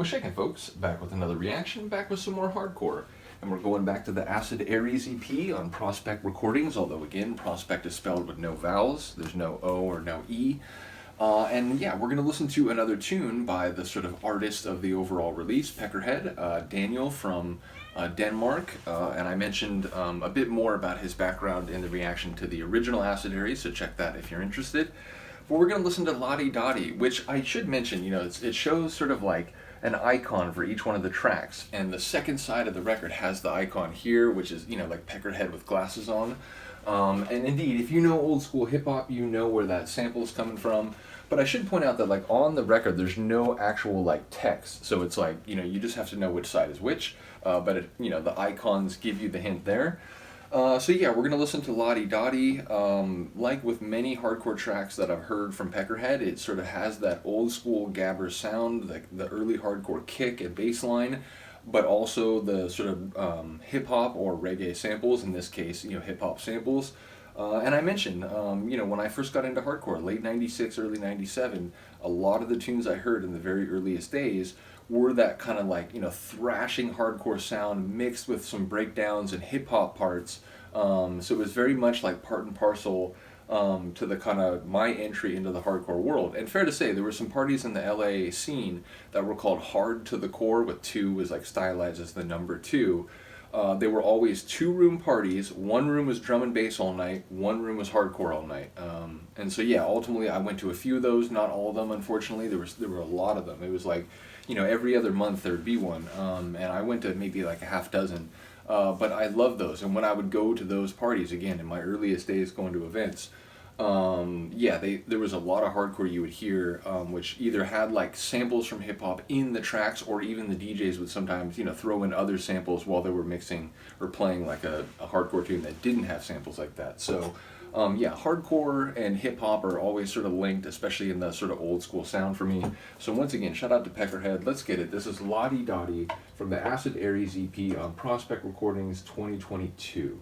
What's shaking, folks? Back with another reaction, back with some more hardcore. And we're going back to the Acid Aries EP on Prospect Recordings, although again, Prospect is spelled with no vowels. There's no O or no E. And yeah, we're going to listen to another tune by the sort of artist of the overall release, Peckerhead, Daniel from Denmark. And I mentioned a bit more about his background in the reaction to the original Acid Aries, so check that if you're interested. But we're going to listen to Lottie Dottie, which I should mention, you know, it shows sort of like an icon for each one of the tracks, and the second side of the record has the icon here, which is, you know, like Peckerhead with glasses on. And indeed, if you know old school hip hop, you know where that sample is coming from. But I should point out that, like, on the record, there's no actual like text, so it's like, you know, you just have to know which side is which. But it, you know, the icons give you the hint there. So yeah, we're gonna listen to Lottie Dottie. Like with many hardcore tracks that I've heard from Peckerhead, it sort of has that old school gabber sound, like the early hardcore kick and bass line, but also the sort of hip hop or reggae samples. In this case, you know, hip hop samples. And I mentioned, you know, when I first got into hardcore, late '96, early '97, a lot of the tunes I heard in the very earliest days were that kind of like, you know, thrashing hardcore sound mixed with some breakdowns and hip hop parts. So it was very much like part and parcel to the kind of my entry into the hardcore world. And fair to say, there were some parties in the LA scene that were called Hard to the Core, with 2 was like stylized as the number 2. They were always 2-room parties. One room was drum and bass all night, one room was hardcore all night. And so yeah, ultimately I went to a few of those, not all of them unfortunately. There were a lot of them. It was like, you know, every other month there'd be one. And I went to maybe like a half dozen. But I loved those, and when I would go to those parties, again, in my earliest days going to events, yeah, there was a lot of hardcore you would hear, which either had like samples from hip hop in the tracks, or even the DJs would sometimes, you know, throw in other samples while they were mixing or playing like a hardcore tune that didn't have samples like that. So yeah, hardcore and hip hop are always sort of linked, especially in the sort of old school sound for me. So once again, shout out to Peckerhead. Let's get it. This is Lottie Dottie from the Acid Aries EP on Prospect Recordings 2022.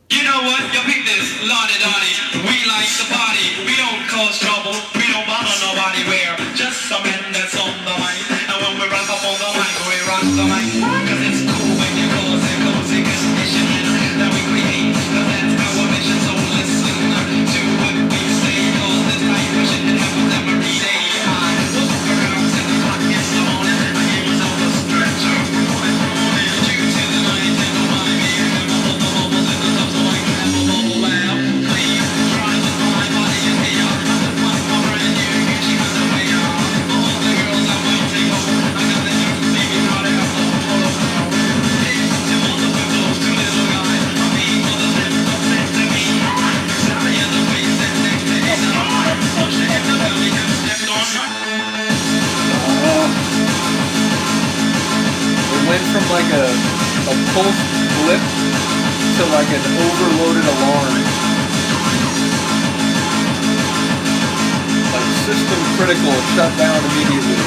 You know what? You pick this, Lottie Dottie. We like the party. We don't cause trouble. We don't bother nobody. We're just a man that's on the mic. And when we rock up on the mic, we rock the mic. Cause it's cool when you cause a cozy condition that we create. Cause that's our mission. So listen to what we say. Cause this type of shit that happens every day. I was walking around till the clock gets on. I gave myself a stretcher. Due to the night and nobody being the bubbles in the top. So I can have a bubble laugh. Please try to find body in here. I'm the one for brand new Gucci with the way on. All the girls I might take home. I got the nerve to see me try to have love all over the world. To all the pimples, to little guys. I mean, for the lips upset to me. Sorry in the face and next to his arm. Push the hip, the belly, and stepped on her. It went from like a pulse blip to like an overloaded alarm. Like system critical, shut down immediately.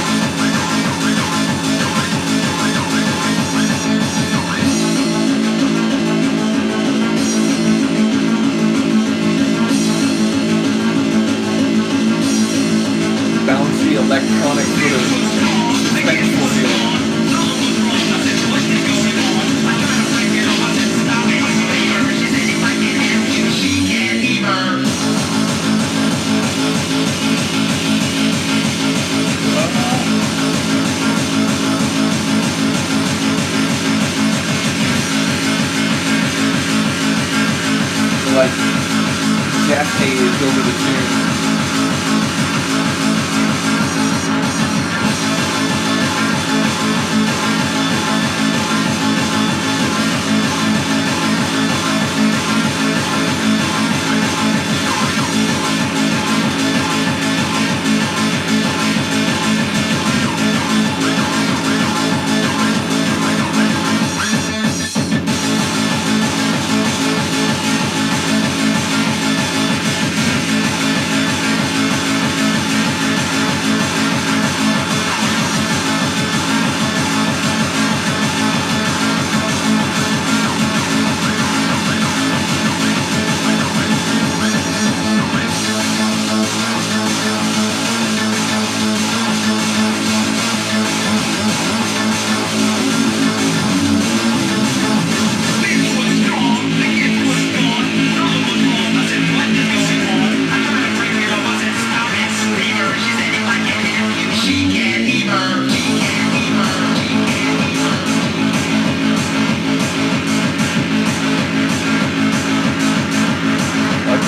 Bouncy electronic sort of suspenseful feeling. Like gas haze over the tune.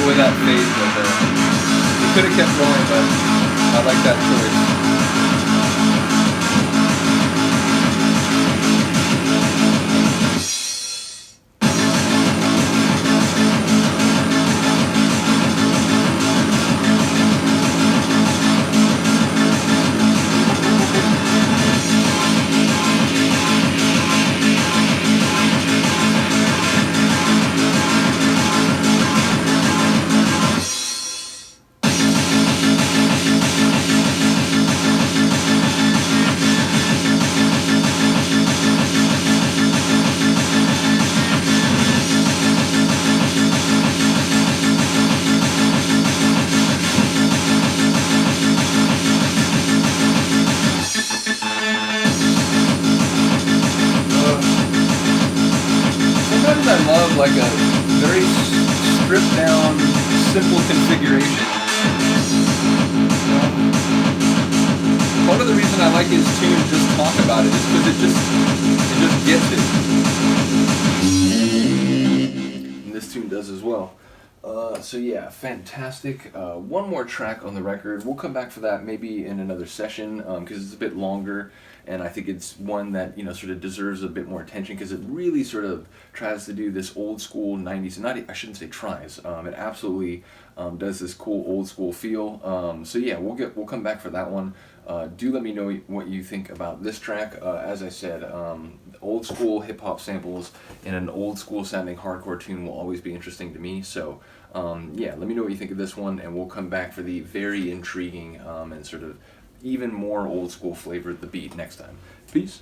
the way that fades right there. We could have kept going, but I like that choice. I love like a very stripped down, simple configuration. Part of the reason I like his tune and just talk about it is because it just gets it. And this tune does as well. So yeah, fantastic. One more track on the record. We'll come back for that maybe in another session because it's a bit longer, and I think it's one that sort of deserves a bit more attention because it really sort of tries to do this old school 90s. I shouldn't say tries. It absolutely does this cool old school feel. So yeah, we'll come back for that one. Do let me know what you think about this track. As I said, old school hip hop samples in an old school sounding hardcore tune will always be interesting to me. So yeah, let me know what you think of this one, and we'll come back for the very intriguing and sort of even more old school flavor of the beat next time. Peace.